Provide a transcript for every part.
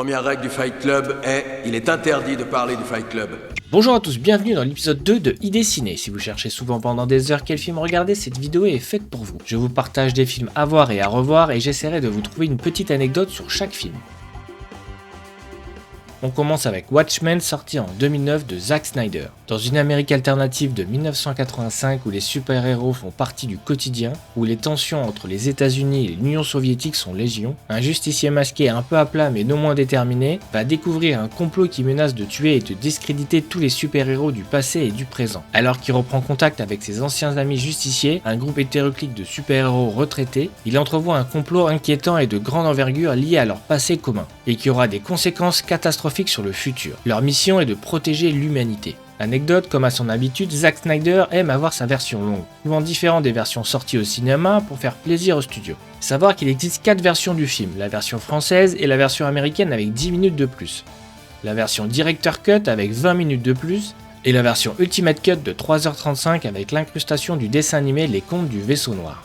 Première règle du Fight Club est, il est interdit de parler du Fight Club. Bonjour à tous, bienvenue dans l'épisode 2 de Idées Ciné. Si vous cherchez souvent pendant des heures quel film regarder, cette vidéo est faite pour vous. Je vous partage des films à voir et à revoir et j'essaierai de vous trouver une petite anecdote sur chaque film. On commence avec Watchmen, sorti en 2009 de Zack Snyder. Dans une Amérique alternative de 1985 où les super-héros font partie du quotidien, où les tensions entre les États-Unis et l'Union soviétique sont légion, un justicier masqué un peu à plat mais non moins déterminé va découvrir un complot qui menace de tuer et de discréditer tous les super-héros du passé et du présent. Alors qu'il reprend contact avec ses anciens amis justiciers, un groupe hétéroclite de super-héros retraités, il entrevoit un complot inquiétant et de grande envergure lié à leur passé commun, et qui aura des conséquences catastrophiques sur le futur. Leur mission est de protéger l'humanité. Anecdote, comme à son habitude, Zack Snyder aime avoir sa version longue, souvent différente des versions sorties au cinéma pour faire plaisir au studio. Savoir qu'il existe 4 versions du film, la version française et la version américaine avec 10 minutes de plus, la version Director Cut avec 20 minutes de plus, et la version Ultimate Cut de 3h35 avec l'incrustation du dessin animé Les Contes du Vaisseau Noir.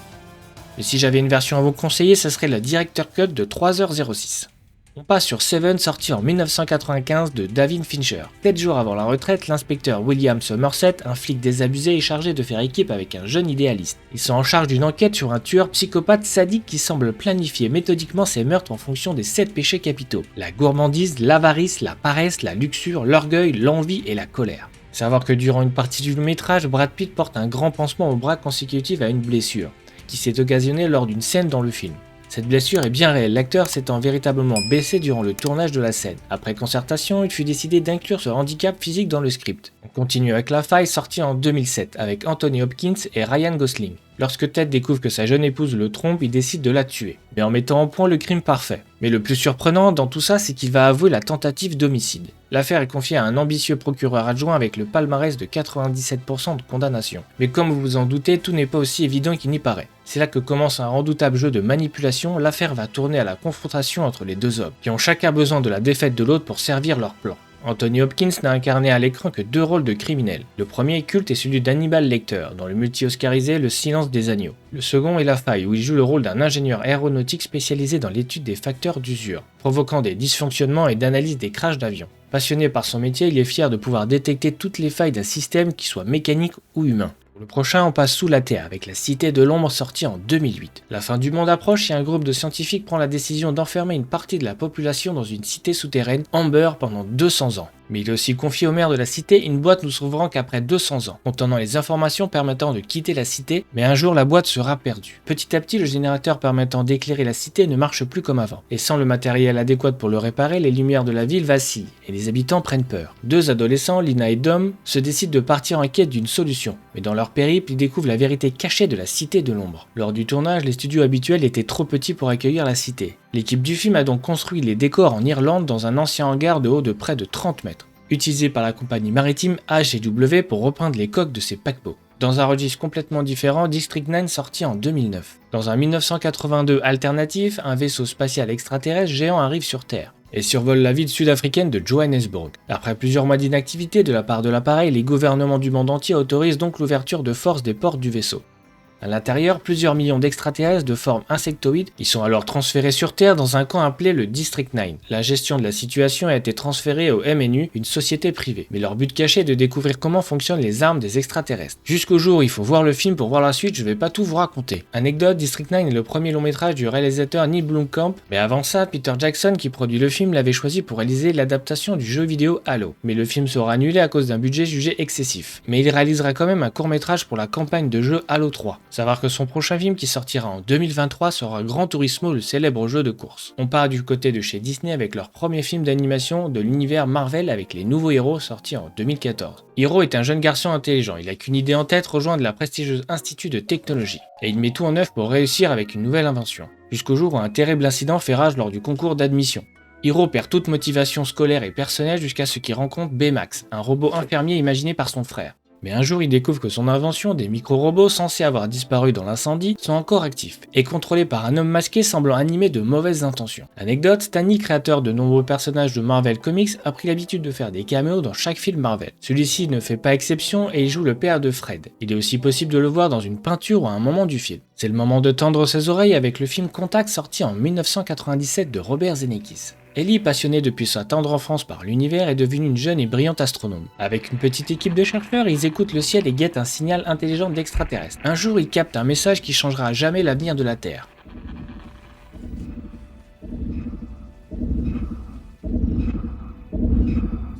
Et si j'avais une version à vous conseiller, ça serait la Director Cut de 3h06. On passe sur Seven, sorti en 1995 de David Fincher. 7 jours avant la retraite, l'inspecteur William Somerset, un flic désabusé, est chargé de faire équipe avec un jeune idéaliste. Ils sont en charge d'une enquête sur un tueur psychopathe sadique qui semble planifier méthodiquement ses meurtres en fonction des 7 péchés capitaux. La gourmandise, l'avarice, la paresse, la luxure, l'orgueil, l'envie et la colère. Savoir que durant une partie du métrage, Brad Pitt porte un grand pansement au bras consécutif à une blessure, qui s'est occasionnée lors d'une scène dans le film. Cette blessure est bien réelle, l'acteur s'étant véritablement blessé durant le tournage de la scène. Après concertation, il fut décidé d'inclure ce handicap physique dans le script. On continue avec La Faille, sorti en 2007, avec Anthony Hopkins et Ryan Gosling. Lorsque Ted découvre que sa jeune épouse le trompe, il décide de la tuer, mais en mettant au point le crime parfait. Mais le plus surprenant dans tout ça, c'est qu'il va avouer la tentative d'homicide. L'affaire est confiée à un ambitieux procureur adjoint avec le palmarès de 97% de condamnation. Mais comme vous vous en doutez, tout n'est pas aussi évident qu'il n'y paraît. C'est là que commence un redoutable jeu de manipulation, l'affaire va tourner à la confrontation entre les deux hommes, qui ont chacun besoin de la défaite de l'autre pour servir leur plan. Anthony Hopkins n'a incarné à l'écran que 2 rôles de criminels. Le premier est culte est celui d'Hannibal Lecter, dans le multi-oscarisé Le Silence des Agneaux. Le second est La Faille, où il joue le rôle d'un ingénieur aéronautique spécialisé dans l'étude des facteurs d'usure, provoquant des dysfonctionnements et d'analyse des crashs d'avions. Passionné par son métier, il est fier de pouvoir détecter toutes les failles d'un système, qui soit mécanique ou humain. Pour le prochain, on passe sous la Terre avec la Cité de l'Ombre sortie en 2008. La fin du monde approche et un groupe de scientifiques prend la décision d'enfermer une partie de la population dans une cité souterraine, Amber, pendant 200 ans. Mais il est aussi confié au maire de la cité une boîte nous s'ouvrant qu'après 200 ans, contenant les informations permettant de quitter la cité, mais un jour la boîte sera perdue. Petit à petit, le générateur permettant d'éclairer la cité ne marche plus comme avant. Et sans le matériel adéquat pour le réparer, les lumières de la ville vacillent, et les habitants prennent peur. 2 adolescents, Lina et Dom, se décident de partir en quête d'une solution. Mais dans leur périple, ils découvrent la vérité cachée de la Cité de l'Ombre. Lors du tournage, les studios habituels étaient trop petits pour accueillir la cité. L'équipe du film a donc construit les décors en Irlande dans un ancien hangar de haut de près de 30 mètres. Utilisé par la compagnie maritime H&W pour repeindre les coques de ses paquebots. Dans un registre complètement différent, District 9 sorti en 2009. Dans un 1982 alternatif, un vaisseau spatial extraterrestre géant arrive sur Terre et survole la ville sud-africaine de Johannesburg. Après plusieurs mois d'inactivité de la part de l'appareil, les gouvernements du monde entier autorisent donc l'ouverture de force des portes du vaisseau. À l'intérieur, plusieurs millions d'extraterrestres de forme insectoïde y sont alors transférés sur Terre dans un camp appelé le District 9. La gestion de la situation a été transférée au MNU, une société privée. Mais leur but caché est de découvrir comment fonctionnent les armes des extraterrestres. Jusqu'au jour où il faut voir le film pour voir la suite, je vais pas tout vous raconter. Anecdote, District 9 est le premier long métrage du réalisateur Neil Blomkamp, mais avant ça, Peter Jackson, qui produit le film, l'avait choisi pour réaliser l'adaptation du jeu vidéo Halo. Mais le film sera annulé à cause d'un budget jugé excessif. Mais il réalisera quand même un court métrage pour la campagne de jeu Halo 3. Savoir que son prochain film qui sortira en 2023 sera Gran Turismo, le célèbre jeu de course. On part du côté de chez Disney avec leur premier film d'animation de l'univers Marvel avec les nouveaux héros sortis en 2014. Hiro est un jeune garçon intelligent, il a qu'une idée en tête, rejoindre la prestigieuse institut de technologie. Et il met tout en œuvre pour réussir avec une nouvelle invention. Jusqu'au jour où un terrible incident fait rage lors du concours d'admission. Hiro perd toute motivation scolaire et personnelle jusqu'à ce qu'il rencontre Baymax, un robot infirmier imaginé par son frère. Mais un jour, il découvre que son invention, des micro-robots censés avoir disparu dans l'incendie, sont encore actifs, et contrôlés par un homme masqué semblant animé de mauvaises intentions. Anecdote, Stan Lee, créateur de nombreux personnages de Marvel Comics, a pris l'habitude de faire des caméos dans chaque film Marvel. Celui-ci ne fait pas exception et il joue le père de Fred. Il est aussi possible de le voir dans une peinture ou à un moment du film. C'est le moment de tendre ses oreilles avec le film Contact sorti en 1997 de Robert Zemeckis. Ellie, passionnée depuis sa tendre enfance par l'univers, est devenue une jeune et brillante astronome. Avec une petite équipe de chercheurs, ils écoutent le ciel et guettent un signal intelligent d'extraterrestres. Un jour, ils captent un message qui changera à jamais l'avenir de la Terre.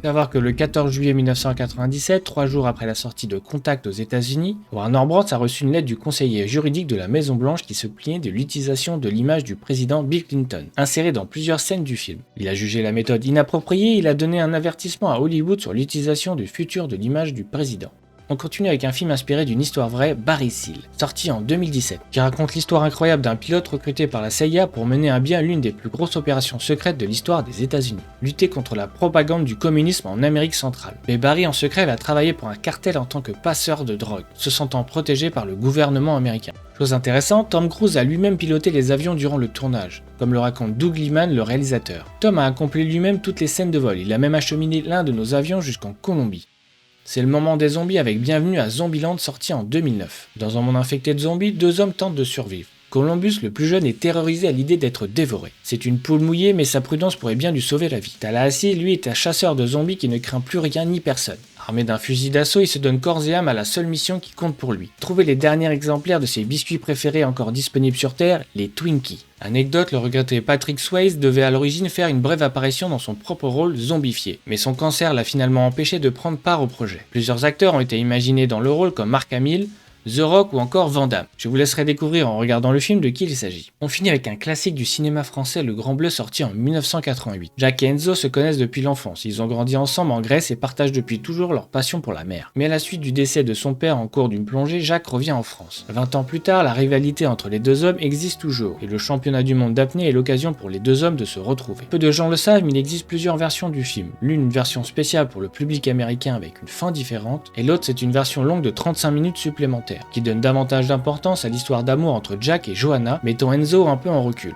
Savoir que le 14 juillet 1997, 3 jours après la sortie de Contact aux États-Unis, Warner Bros a reçu une lettre du conseiller juridique de la Maison Blanche qui se plaignait de l'utilisation de l'image du président Bill Clinton, insérée dans plusieurs scènes du film. Il a jugé la méthode inappropriée et il a donné un avertissement à Hollywood sur l'utilisation du futur de l'image du président. On continue avec un film inspiré d'une histoire vraie, Barry Seal, sorti en 2017, qui raconte l'histoire incroyable d'un pilote recruté par la CIA pour mener à bien l'une des plus grosses opérations secrètes de l'histoire des États-Unis, lutter contre la propagande du communisme en Amérique centrale. Mais Barry en secret va travailler pour un cartel en tant que passeur de drogue, se sentant protégé par le gouvernement américain. Chose intéressante, Tom Cruise a lui-même piloté les avions durant le tournage, comme le raconte Doug Liman, le réalisateur. Tom a accompli lui-même toutes les scènes de vol, il a même acheminé l'un de nos avions jusqu'en Colombie. C'est le moment des zombies avec Bienvenue à Zombieland sorti en 2009. Dans un monde infecté de zombies, 2 hommes tentent de survivre. Columbus, le plus jeune, est terrorisé à l'idée d'être dévoré. C'est une poule mouillée, mais sa prudence pourrait bien lui sauver la vie. Tallahassee, lui, est un chasseur de zombies qui ne craint plus rien ni personne. Armé d'un fusil d'assaut, il se donne corps et âme à la seule mission qui compte pour lui. Trouver les derniers exemplaires de ses biscuits préférés encore disponibles sur Terre, les Twinkies. Anecdote, le regretté Patrick Swayze devait à l'origine faire une brève apparition dans son propre rôle zombifié, mais son cancer l'a finalement empêché de prendre part au projet. Plusieurs acteurs ont été imaginés dans le rôle comme Mark Hamill, The Rock ou encore Van Damme. Je vous laisserai découvrir en regardant le film de qui il s'agit. On finit avec un classique du cinéma français, Le Grand Bleu, sorti en 1988. Jack et Enzo se connaissent depuis l'enfance, ils ont grandi ensemble en Grèce et partagent depuis toujours leur passion pour la mer. Mais à la suite du décès de son père en cours d'une plongée, Jack revient en France. 20 ans plus tard, la rivalité entre les deux hommes existe toujours, et le championnat du monde d'apnée est l'occasion pour les deux hommes de se retrouver. Peu de gens le savent, mais il existe plusieurs versions du film. L'une, une version spéciale pour le public américain avec une fin différente, et l'autre c'est une version longue de 35 minutes supplémentaires, qui donne davantage d'importance à l'histoire d'amour entre Jack et Johanna, mettant Enzo un peu en recul.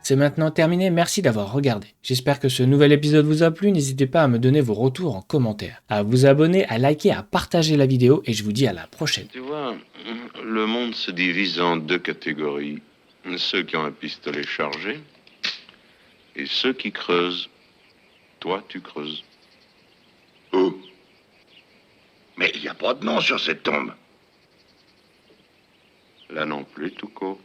C'est maintenant terminé, merci d'avoir regardé. J'espère que ce nouvel épisode vous a plu, n'hésitez pas à me donner vos retours en commentaire, à vous abonner, à liker, à partager la vidéo et je vous dis à la prochaine. Tu vois, le monde se divise en 2 catégories. Ceux qui ont un pistolet chargé et ceux qui creusent. Toi, tu creuses. Où? Mais il n'y a pas de nom sur cette tombe. Là non plus, tout court.